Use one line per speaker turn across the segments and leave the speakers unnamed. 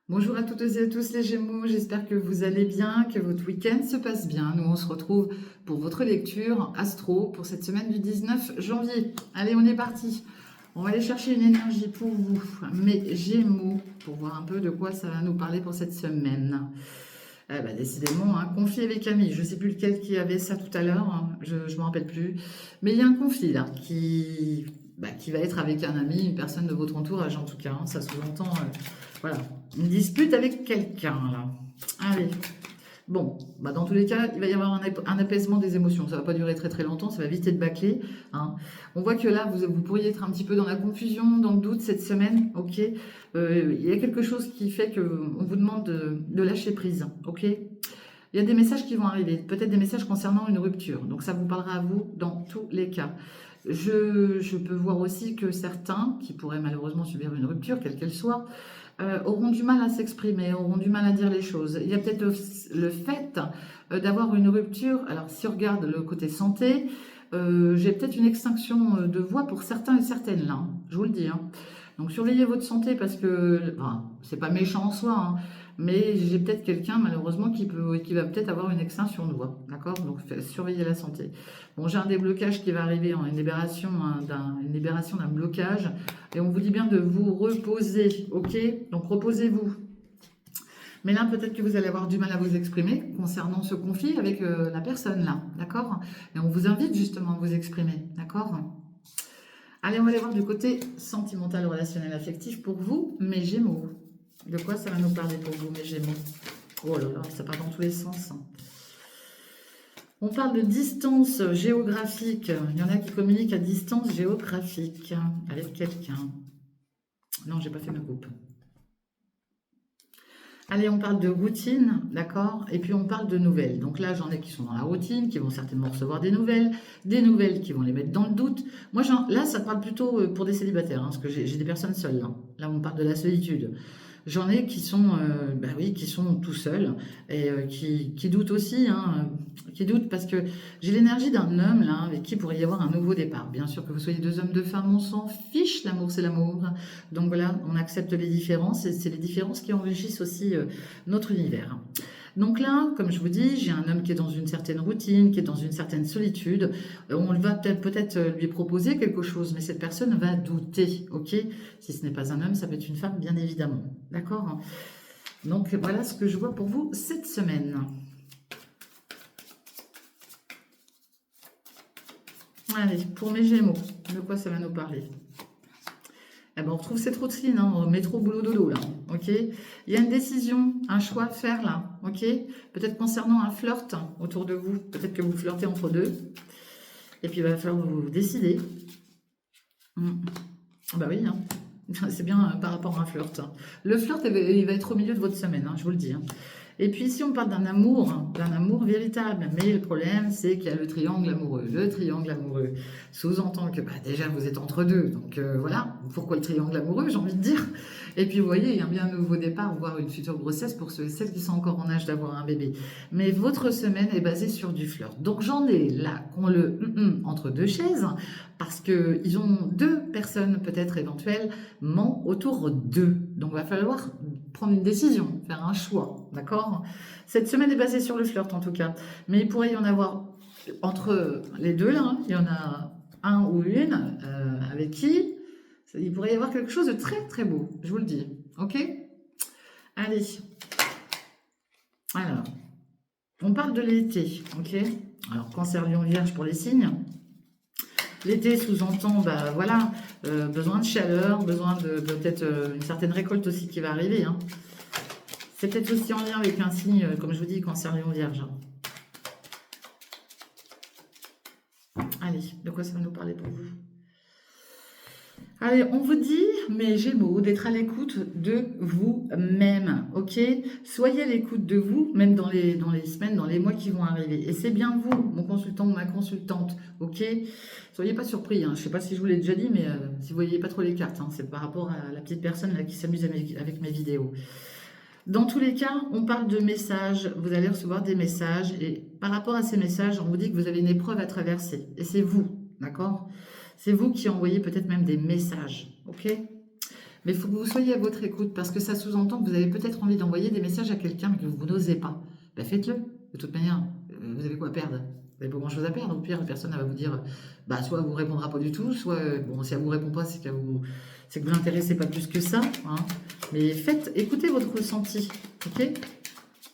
Bonjour à toutes et à tous les Gémeaux, j'espère que vous allez bien, que votre week-end se passe bien. Nous, on se retrouve pour votre lecture astro pour cette semaine du 19 janvier. Allez, on est parti. On va aller chercher une énergie pour vous, mes Gémeaux, pour voir un peu de quoi ça va nous parler pour cette semaine. Décidément, un conflit avec Camille. Je ne sais plus lequel qui avait ça tout à l'heure, hein, je ne me rappelle plus. Mais il y a un conflit là qui va être avec un ami, une personne de votre entourage en tout cas, hein. Ça sous-entend voilà, une dispute avec quelqu'un là. Allez. Bon, dans tous les cas, il va y avoir un apaisement des émotions. Ça va pas durer très très longtemps, ça va vite être bâclé, hein. On voit que là, vous pourriez être un petit peu dans la confusion, dans le doute cette semaine, ok. Il y a quelque chose qui fait qu'on vous demande de lâcher prise, ok. Il y a des messages qui vont arriver, peut-être des messages concernant une rupture. Donc ça vous parlera à vous dans tous les cas. Je peux voir aussi que certains, qui pourraient malheureusement subir une rupture, quelle qu'elle soit, auront du mal à s'exprimer, auront du mal à dire les choses. Il y a peut-être le fait d'avoir une rupture. Alors, si on regarde le côté santé, j'ai peut-être une extinction de voix pour certains et certaines là, hein, je vous le dis, hein. Donc, surveillez votre santé parce que, enfin, c'est pas méchant en soi, hein, mais j'ai peut-être quelqu'un malheureusement qui va peut-être avoir une extinction de voix, d'accord? Donc, surveillez la santé. Bon, j'ai un déblocage qui va arriver, en une libération, hein, une libération d'un blocage. Et on vous dit bien de vous reposer, ok? Donc reposez-vous. Mais là, peut-être que vous allez avoir du mal à vous exprimer concernant ce conflit avec la personne là, d'accord? Et on vous invite justement à vous exprimer, d'accord? Allez, on va aller voir du côté sentimental, relationnel, affectif pour vous, mes Gémeaux. De quoi ça va nous parler pour vous, mes Gémeaux? Oh là là, ça part dans tous les sens, hein. On parle de distance géographique. Il y en a qui communiquent à distance géographique avec quelqu'un. Non, j'ai pas fait ma coupe. Allez, on parle de routine, d'accord? Et puis on parle de nouvelles. Donc là, j'en ai qui sont dans la routine, qui vont certainement recevoir des nouvelles qui vont les mettre dans le doute. Moi, là, ça parle plutôt pour des célibataires, hein, parce que j'ai des personnes seules là. Là, on parle de la solitude. J'en ai qui sont, oui, qui sont tout seuls et qui doutent aussi, hein, qui doutent parce que j'ai l'énergie d'un homme là avec qui pourrait y avoir un nouveau départ. Bien sûr que vous soyez deux hommes, deux femmes, on s'en fiche, l'amour c'est l'amour. Donc voilà, on accepte les différences et c'est les différences qui enrichissent aussi notre univers. Donc là, comme je vous dis, j'ai un homme qui est dans une certaine routine, qui est dans une certaine solitude. On va peut-être lui proposer quelque chose, mais cette personne va douter, ok? Si ce n'est pas un homme, ça peut être une femme, bien évidemment. D'accord? Donc voilà ce que je vois pour vous cette semaine. Allez, pour mes Gémeaux, de quoi ça va nous parler? Eh ben, on retrouve cette routine, hein, métro, boulot, dodo, là, ok? Il y a une décision, un choix à faire, là, ok? Peut-être concernant un flirt autour de vous, peut-être que vous flirtez entre deux, et puis il va falloir vous décider. Bah oui, hein. C'est bien par rapport à un flirt, hein. Le flirt, il va être au milieu de votre semaine, hein, je vous le dis, hein. Et puis ici, on parle d'un amour véritable. Mais le problème, c'est qu'il y a le triangle amoureux. Le triangle amoureux sous-entend que déjà, vous êtes entre deux. Donc voilà, pourquoi le triangle amoureux, j'ai envie de dire. Et puis, vous voyez, il y a bien un nouveau départ, voire une future grossesse pour ceux et celles qui sont encore en âge d'avoir un bébé. Mais votre semaine est basée sur du flirt. Donc j'en ai là qu'on le entre deux chaises, parce qu'ils ont deux personnes peut-être éventuelles autour d'eux. Donc il va falloir prendre une décision, faire un choix, d'accord? Cette semaine est basée sur le flirt en tout cas, mais il pourrait y en avoir entre les deux là, hein, il y en a un ou une avec qui il pourrait y avoir quelque chose de très très beau, je vous le dis, ok? Allez, alors, on parle de l'été, ok? Alors, cancer, lion, vierge pour les signes. L'été sous-entend, voilà, besoin de chaleur, besoin de peut-être une certaine récolte aussi qui va arriver, hein. C'est peut-être aussi en lien avec un signe, comme je vous dis, cancer, lion, vierge. Allez, de quoi ça va nous parler pour vous? Allez, on vous dit, mes Gémeaux, d'être à l'écoute de vous-même, ok? Soyez à l'écoute de vous, même dans les semaines, dans les mois qui vont arriver. Et c'est bien vous, mon consultant ou ma consultante, ok? Soyez pas surpris, hein. Je sais pas si je vous l'ai déjà dit, mais si vous voyez pas trop les cartes, hein, c'est par rapport à la petite personne là, qui s'amuse avec mes vidéos. Dans tous les cas, on parle de messages, vous allez recevoir des messages, et par rapport à ces messages, on vous dit que vous avez une épreuve à traverser, et c'est vous, d'accord? C'est vous qui envoyez peut-être même des messages, ok? Mais il faut que vous soyez à votre écoute parce que ça sous-entend que vous avez peut-être envie d'envoyer des messages à quelqu'un mais que vous n'osez pas. Ben faites-le. De toute manière, vous avez quoi à perdre? Vous n'avez pas grand-chose à perdre. Au pire, la personne elle va vous dire, bah, soit elle vous répondra pas du tout, soit, bon, si elle vous répond pas, c'est que vous l'intéressez pas plus que ça. Hein. Mais faites, écoutez votre ressenti. Ok?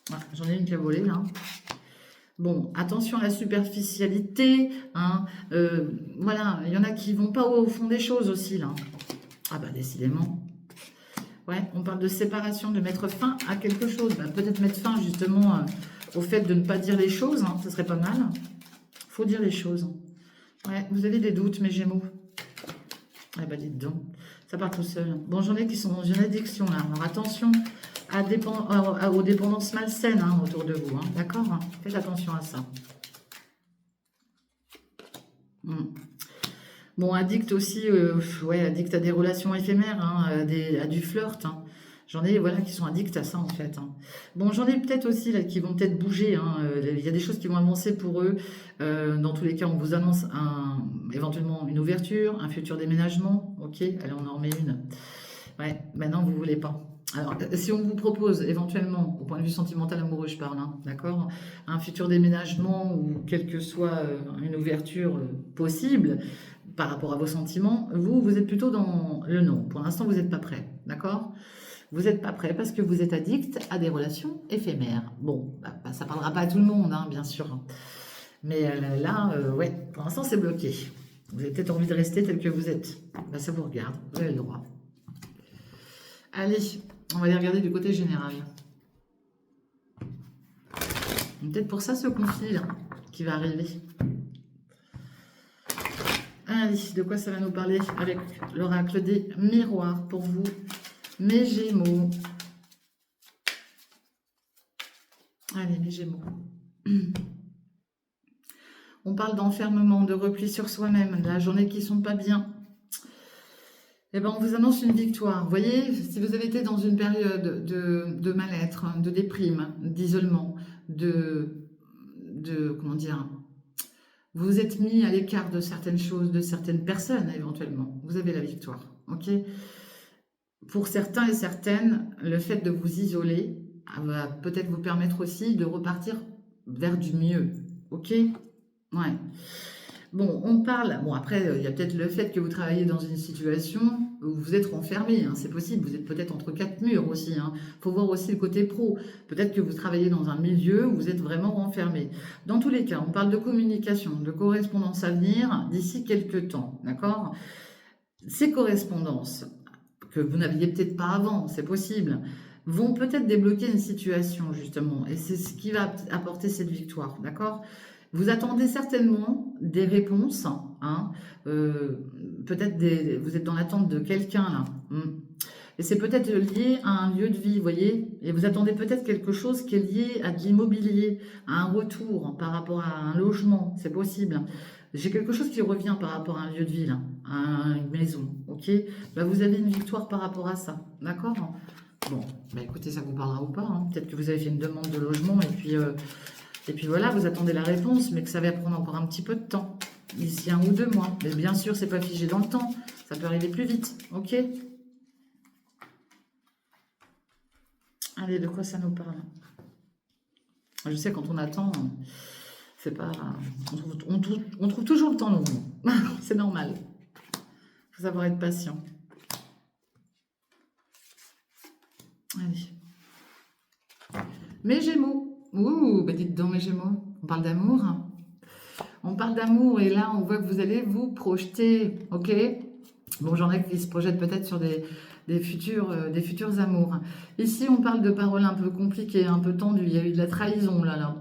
Voilà, j'en ai une qui a volé là. Bon, attention à la superficialité. Hein, voilà, il y en a qui vont pas au fond des choses aussi là. Ah bah décidément. Ouais, on parle de séparation, de mettre fin à quelque chose. Bah, peut-être mettre fin justement au fait de ne pas dire les choses. Hein, ce serait pas mal. Faut dire les choses. Ouais, vous avez des doutes, mes Gémeaux. Ah bah dites donc, ça part tout seul. Bon, j'en ai qui sont dans une addiction là. Alors attention aux dépendances malsaines hein, autour de vous. Hein, d'accord? Faites attention à ça. Bon, addict aussi, ouais, addict à des relations éphémères, hein, à du flirt. Hein. J'en ai, voilà, qui sont addicts à ça, en fait. Hein. Bon, j'en ai peut-être aussi, là, qui vont peut-être bouger. Hein. Il y a des choses qui vont avancer pour eux. Dans tous les cas, on vous annonce éventuellement une ouverture, un futur déménagement. Ok, allez, on en remet une. Ouais, maintenant, vous voulez pas. Alors, si on vous propose éventuellement, au point de vue sentimental, amoureux, je parle, hein, d'accord, un futur déménagement ou quelle que soit une ouverture possible par rapport à vos sentiments, vous êtes plutôt dans le non. Pour l'instant, vous n'êtes pas prêt, d'accord? Vous n'êtes pas prêt parce que vous êtes addict à des relations éphémères. Bon, bah, ça ne parlera pas à tout le monde, hein, bien sûr. Mais là, ouais, pour l'instant, c'est bloqué. Vous avez peut-être envie de rester tel que vous êtes. Bah, ça vous regarde, vous avez le droit. Allez, on va aller regarder du côté général. Peut-être pour ça ce conflit là qui va arriver. Allez, de quoi ça va nous parler avec l'oracle des miroirs pour vous, mes Gémeaux. Allez, mes Gémeaux. On parle d'enfermement, de repli sur soi-même, de la journée qui ne sont pas bien. Eh ben, on vous annonce une victoire. Vous voyez, si vous avez été dans une période de mal-être, de déprime, d'isolement, comment dire, vous vous êtes mis à l'écart de certaines choses, de certaines personnes éventuellement. Vous avez la victoire, ok? Pour certains et certaines, le fait de vous isoler va peut-être vous permettre aussi de repartir vers du mieux, ok? Ouais. Bon, on parle, bon après, il y a peut-être le fait que vous travaillez dans une situation où vous êtes renfermé, hein, c'est possible, vous êtes peut-être entre quatre murs aussi, hein. Faut voir aussi le côté pro. Peut-être que vous travaillez dans un milieu où vous êtes vraiment renfermé. Dans tous les cas, on parle de communication, de correspondance à venir d'ici quelques temps, d'accord? Ces correspondances, que vous n'aviez peut-être pas avant, c'est possible, vont peut-être débloquer une situation justement, et c'est ce qui va apporter cette victoire, d'accord? Vous attendez certainement des réponses, hein, peut-être vous êtes dans l'attente de quelqu'un là, et c'est peut-être lié à un lieu de vie, vous voyez, et vous attendez peut-être quelque chose qui est lié à de l'immobilier, à un retour par rapport à un logement, c'est possible. J'ai quelque chose qui revient par rapport à un lieu de vie, là, à une maison, ok? Bah, vous avez une victoire par rapport à ça, d'accord? Bon, bah écoutez, ça vous parlera ou pas, hein. Peut-être que vous avez fait une demande de logement et puis voilà, vous attendez la réponse, mais que ça va prendre encore un petit peu de temps, d'ici 1 ou 2 mois. Mais bien sûr, c'est pas figé dans le temps, ça peut arriver plus vite, ok? Allez, de quoi ça nous parle? Je sais, quand on attend, c'est pas... On trouve toujours le temps long. C'est normal. Il faut savoir être patient. Allez. Mes Gémeaux. Ouh, bah dites donc mes Gémeaux. On parle d'amour. On parle d'amour et là, on voit que vous allez vous projeter. Ok? Bon, j'en ai qui se projettent peut-être sur des futurs amours. Ici, on parle de paroles un peu compliquées, un peu tendues. Il y a eu de la trahison, là.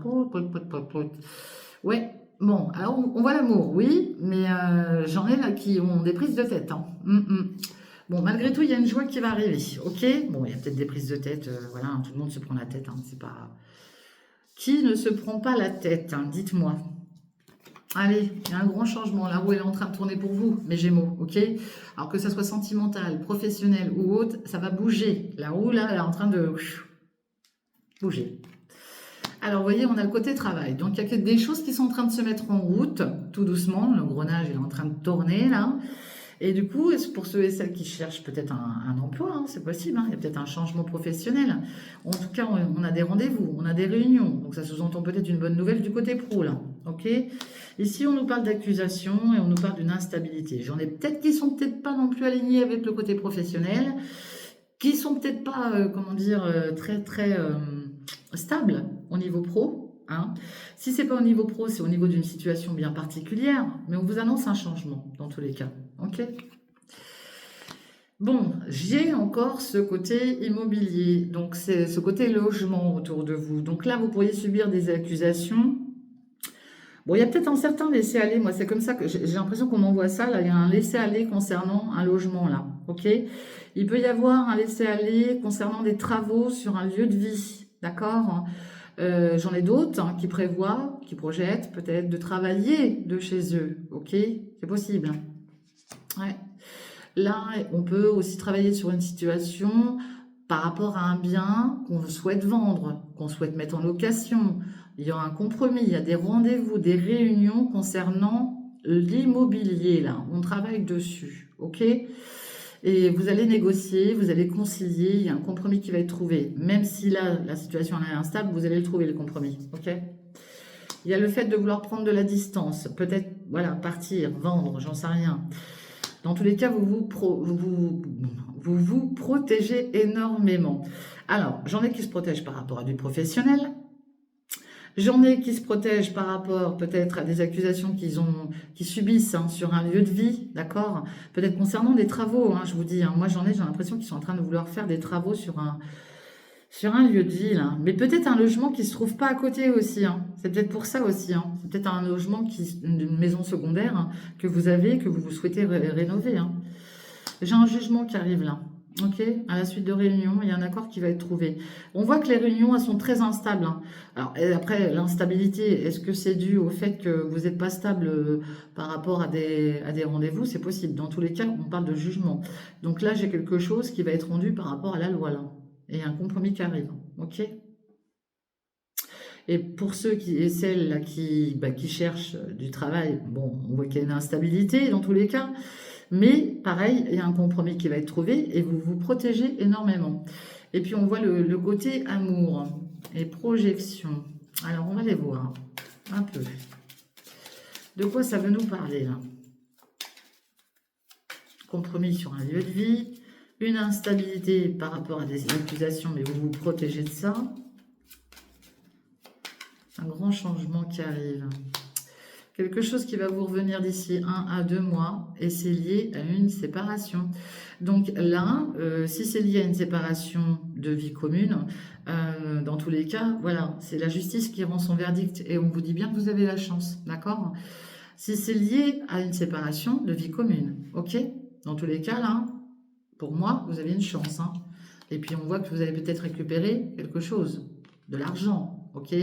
Ouais, bon, alors on voit l'amour, oui, mais j'en ai là qui ont des prises de tête. Hein. Bon, malgré tout, il y a une joie qui va arriver, ok? Bon, il y a peut-être des prises de tête, voilà, hein, tout le monde se prend la tête, hein, c'est pas... Qui ne se prend pas la tête, hein, dites-moi. Allez, il y a un grand changement. La roue elle est en train de tourner pour vous, mes Gémeaux, ok? Alors que ça soit sentimental, professionnel ou autre, ça va bouger. La roue, là, elle est en train de bouger. Alors, vous voyez, on a le côté travail. Donc, il y a des choses qui sont en train de se mettre en route, tout doucement. Le grenage est en train de tourner, là. Et du coup, pour ceux et celles qui cherchent peut-être un emploi, hein, c'est possible, hein, il y a peut-être un changement professionnel. En tout cas, on a des rendez-vous, on a des réunions. Donc ça sous-entend peut-être une bonne nouvelle du côté pro, là. Ok? Ici, on nous parle d'accusation et on nous parle d'une instabilité. J'en ai peut-être qui sont peut-être pas non plus alignés avec le côté professionnel, qui sont peut-être pas, comment dire, très très stables au niveau pro. Hein. Si c'est pas au niveau pro, c'est au niveau d'une situation bien particulière, mais on vous annonce un changement dans tous les cas. Ok? Bon, j'ai encore ce côté immobilier, donc c'est ce côté logement autour de vous. Donc là, vous pourriez subir des accusations. Bon, il y a peut-être un certain laisser-aller, moi c'est comme ça que j'ai l'impression qu'on m'envoie ça, là, il y a un laisser-aller concernant un logement, là, ok? Il peut y avoir un laisser-aller concernant des travaux sur un lieu de vie, d'accord? J'en ai d'autres hein, qui prévoient, qui projettent peut-être de travailler de chez eux, ok? C'est possible. Ouais. Là, on peut aussi travailler sur une situation par rapport à un bien qu'on souhaite vendre, qu'on souhaite mettre en location. Il y aura un compromis, il y a des rendez-vous, des réunions concernant l'immobilier, là. On travaille dessus, ok? Et vous allez négocier, vous allez concilier, il y a un compromis qui va être trouvé. Même si là, la situation est instable, vous allez le trouver, le compromis, ok? Il y a le fait de vouloir prendre de la distance, peut-être, voilà, partir, vendre, j'en sais rien. Dans tous les cas, vous protégez énormément. Alors, j'en ai qui se protègent par rapport à du professionnel. J'en ai qui se protègent par rapport peut-être à des accusations qu'ils subissent hein, sur un lieu de vie, d'accord? Peut-être concernant des travaux, hein, je vous dis. Hein, moi, j'ai l'impression qu'ils sont en train de vouloir faire des travaux sur un lieu de vie, là. Mais peut-être un logement qui se trouve pas à côté aussi. Hein. C'est peut-être pour ça aussi. Hein. C'est peut-être un logement, une maison secondaire hein, que vous avez, que vous souhaitez rénover. Hein. J'ai un jugement qui arrive là. Ok, à la suite de réunions, il y a un accord qui va être trouvé. On voit que les réunions, elles sont très instables. Hein. Alors, et après, l'instabilité, est-ce que c'est dû au fait que vous n'êtes pas stable par rapport à des rendez-vous? C'est possible. Dans tous les cas, on parle de jugement. Donc là, j'ai quelque chose qui va être rendu par rapport à la loi là. Et il y a un compromis qui arrive. Ok. Et pour ceux et celles là, qui cherchent du travail, bon, on voit qu'il y a une instabilité dans tous les cas. Mais pareil, il y a un compromis qui va être trouvé et vous vous protégez énormément. Et puis on voit le côté amour et projection. Alors on va les voir un peu. De quoi ça veut nous parler là? Compromis sur un lieu de vie, une instabilité par rapport à des accusations, mais vous vous protégez de ça. Un grand changement qui arrive. Quelque chose qui va vous revenir d'ici 1 à 2 mois et c'est lié à une séparation. Donc là, si c'est lié à une séparation de vie commune, dans tous les cas, voilà, c'est la justice qui rend son verdict et on vous dit bien que vous avez la chance, d'accord? Si c'est lié à une séparation de vie commune, ok? Dans tous les cas, là, pour moi, vous avez une chance. Hein. Et puis on voit que vous avez peut-être récupéré quelque chose, de l'argent, ok?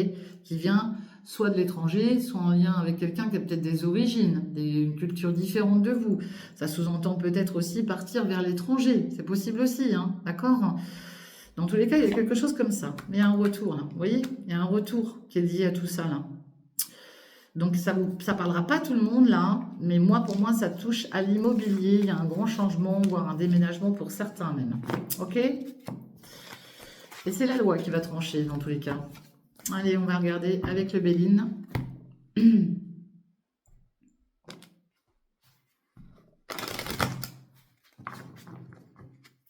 Qui vient soit de l'étranger, soit en lien avec quelqu'un qui a peut-être des origines, une culture différente de vous. Ça sous-entend peut-être aussi partir vers l'étranger. C'est possible aussi, hein, d'accord? Dans tous les cas, il y a quelque chose comme ça. Mais il y a un retour, là. Vous voyez? Il y a un retour qui est lié à tout ça, là. Donc, ça ne parlera pas à tout le monde, là. Mais moi, pour moi, ça touche à l'immobilier. Il y a un grand changement, voire un déménagement pour certains, même. OK? Et c'est la loi qui va trancher, dans tous les cas. Allez, on va regarder avec le Béline.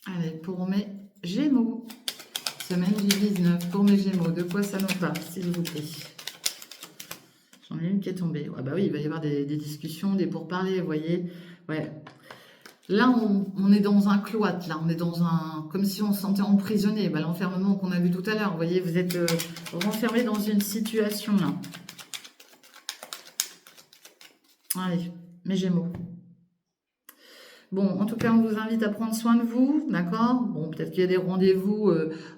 Allez, pour mes Gémeaux. Semaine du 19, pour mes Gémeaux. De quoi ça nous parle, s'il vous plaît? J'en ai une qui est tombée. Ah bah oui, il va y avoir des discussions, des pourparlers, vous voyez. Ouais. Là, on est dans un cloître, là, on est dans un... Comme si on se sentait emprisonné, bah, l'enfermement qu'on a vu tout à l'heure, vous voyez, vous êtes renfermé dans une situation, là. Allez, mes Gémeaux. Bon, en tout cas, on vous invite à prendre soin de vous, d'accord? Bon, peut-être qu'il y a des rendez-vous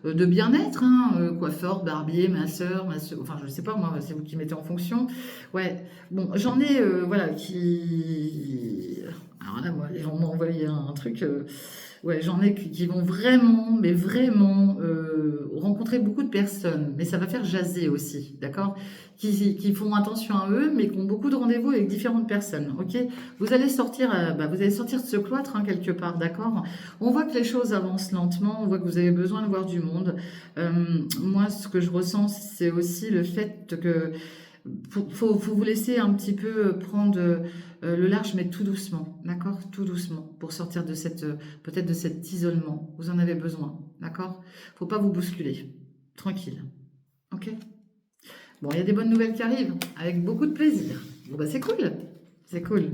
de bien-être, hein, coiffeur, barbier, masseur, enfin, je ne sais pas, moi, c'est vous qui mettez en fonction. Ouais, bon, j'en ai, voilà, qui... Alors là, moi, on m'a envoyé un truc... Ouais, j'en ai qui vont vraiment, mais vraiment rencontrer beaucoup de personnes, mais ça va faire jaser aussi, d'accord? Qui font attention à eux, mais qui ont beaucoup de rendez-vous avec différentes personnes, ok? Vous allez sortir de ce cloître hein, quelque part, d'accord? On voit que les choses avancent lentement, on voit que vous avez besoin de voir du monde. Euh, Moi, ce que je ressens, c'est aussi le fait que faut vous laisser un petit peu prendre le large, mais tout doucement, d'accord? Tout doucement, pour sortir de peut-être de cet isolement. Vous en avez besoin, d'accord? Faut pas vous bousculer. Tranquille, ok? Bon, il y a des bonnes nouvelles qui arrivent, avec beaucoup de plaisir. Bon, bah c'est cool, c'est cool.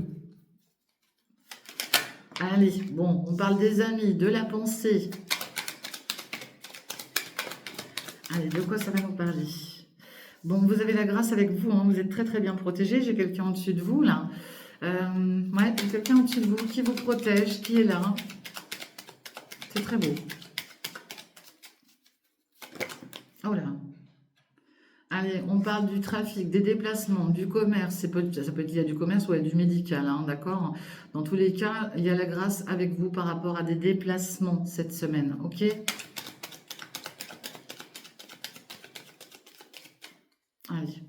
Allez, bon, on parle des amis, de la pensée. Allez, de quoi ça va nous parler? Bon, vous avez la grâce avec vous, hein, vous êtes très très bien protégé. J'ai quelqu'un au-dessus de vous, là. Ouais, quelqu'un au-dessus de vous qui vous protège, qui est là. C'est très beau. Oh là. Allez, on parle du trafic, des déplacements, du commerce. Ça peut être lié à du commerce ou à du médical, hein, d'accord? Dans tous les cas, il y a la grâce avec vous par rapport à des déplacements cette semaine, ok? Allez.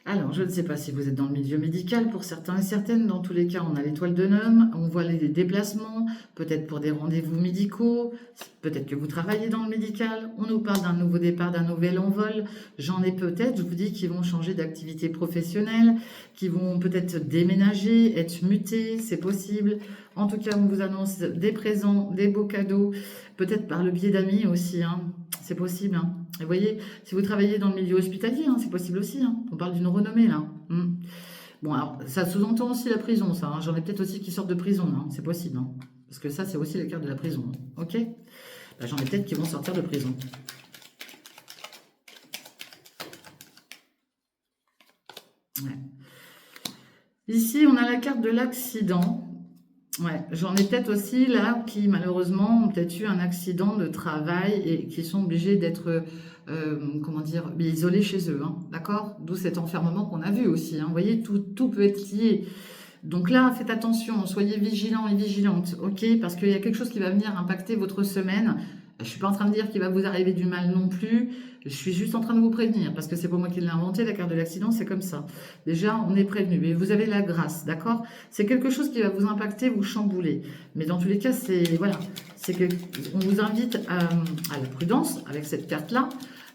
Alors, je ne sais pas si vous êtes dans le milieu médical, pour certains et certaines, dans tous les cas, on a l'étoile de Neume, on voit les déplacements, peut-être pour des rendez-vous médicaux, peut-être que vous travaillez dans le médical, on nous parle d'un nouveau départ, d'un nouvel envol, j'en ai peut-être, je vous dis, qui vont changer d'activité professionnelle, qui vont peut-être déménager, être mutés, c'est possible. En tout cas, on vous annonce des présents, des beaux cadeaux, peut-être par le biais d'amis aussi, hein. C'est possible, hein. Et vous voyez, si vous travaillez dans le milieu hospitalier, hein, c'est possible aussi, hein. On parle d'une renommée, là. Bon, alors, ça sous-entend aussi la prison, ça, hein. J'en ai peut-être aussi qui sortent de prison, hein. C'est possible, hein. Parce que ça, c'est aussi le cas de la prison, hein. Ok? Bah, j'en ai peut-être qui vont sortir de prison. Ouais. Ici, on a la carte de l'accident. Ouais, j'en ai peut-être aussi là qui malheureusement ont peut-être eu un accident de travail et qui sont obligés d'être, comment dire, isolés chez eux, hein, d'accord? D'où cet enfermement qu'on a vu aussi, hein. Vous voyez, tout peut être lié. Donc là, faites attention, soyez vigilants et vigilantes, ok? Parce qu'il y a quelque chose qui va venir impacter votre semaine. Je ne suis pas en train de dire qu'il va vous arriver du mal non plus. Je suis juste en train de vous prévenir, parce que c'est pas moi qui l'ai inventé, la carte de l'accident, c'est comme ça. Déjà, on est prévenu, mais vous avez la grâce, d'accord? C'est quelque chose qui va vous impacter, vous chambouler. Mais dans tous les cas, voilà, c'est que on vous invite à la prudence avec cette carte-là.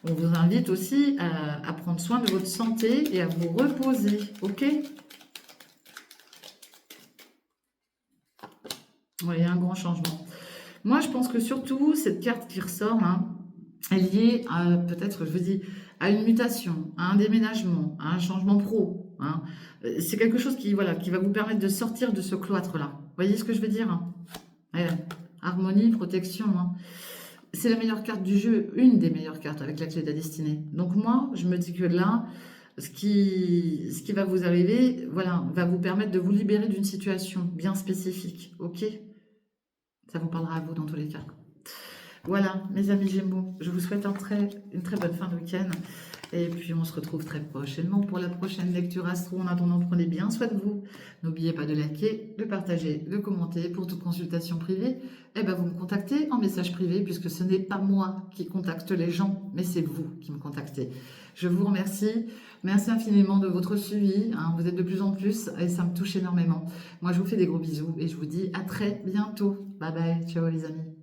On vous invite aussi à prendre soin de votre santé et à vous reposer, ok? Oui, il y a un grand changement. Moi, je pense que surtout, cette carte qui ressort, là, elle est liée à, peut-être, je vous dis, à une mutation, à un déménagement, à un changement pro, hein. C'est quelque chose qui, voilà, qui va vous permettre de sortir de ce cloître-là. Vous voyez ce que je veux dire, hein? Ouais, harmonie, protection, hein. C'est la meilleure carte du jeu, une des meilleures cartes avec la clé de la destinée. Donc moi, je me dis que là, ce qui va vous arriver, voilà, va vous permettre de vous libérer d'une situation bien spécifique, ok? Ça vous parlera à vous dans tous les cas. Voilà, mes amis Gémeaux, je vous souhaite une très bonne fin de week-end. Et puis, on se retrouve très prochainement pour la prochaine lecture astro. En attendant, prenez bien soin de vous. N'oubliez pas de liker, de partager, de commenter. Pour toute consultation privée, eh ben, vous me contactez en message privé, puisque ce n'est pas moi qui contacte les gens, mais c'est vous qui me contactez. Je vous remercie. Merci infiniment de votre suivi, hein. Vous êtes de plus en plus et ça me touche énormément. Moi, je vous fais des gros bisous et je vous dis à très bientôt. Bye bye. Ciao les amis.